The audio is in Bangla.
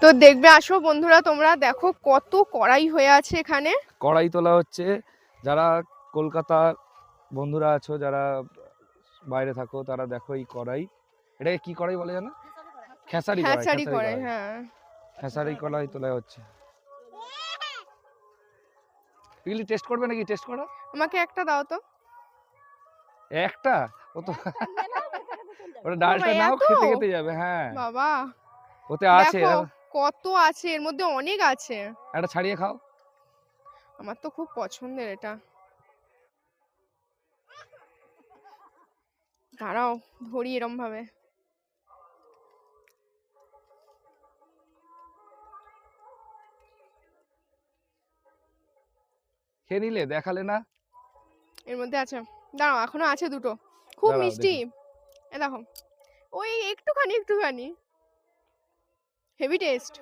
তো দেখবে আসো বন্ধুরা, তোমরা দেখো কত কড়াই হয়ে আছে এখানে। কড়াই তোলা হচ্ছে। যারা কলকাতার বন্ধুরা আছো, যারা বাইরে থাকো, তারা দেখো এই কড়াই, এটাকে কি কড়াই বলে জানো? খেসারি কড়াই। খেসারি খেসারি কড়াই, কড়াই, হ্যাঁ। খেসারি কড়াই তোলা হচ্ছে। এগুলি টেস্ট করবে নাকি? টেস্ট করো। আমাকে একটা দাও তো। একটা? ও তো ওটা ডালটা নাও, এত খেতে খেতে যাবে। হ্যাঁ বাবা, ওতে আছে। দেখো কত আছে, এর মধ্যে অনেক আছে। একটা ছাড়িয়ে খাও। আমার তো খুব পছন্দের এটা। দাঁড়াও, ধরি এরম ভাবে। খেয়ে নিলে, দেখালে না? এর মধ্যে আছে, দাঁড়াও, এখনো আছে দুটো, খুব দাঁড়াও মিষ্টি। দেখি। এ দেখো, ওই একটুখানি একটুখানি, হেভি টেস্ট।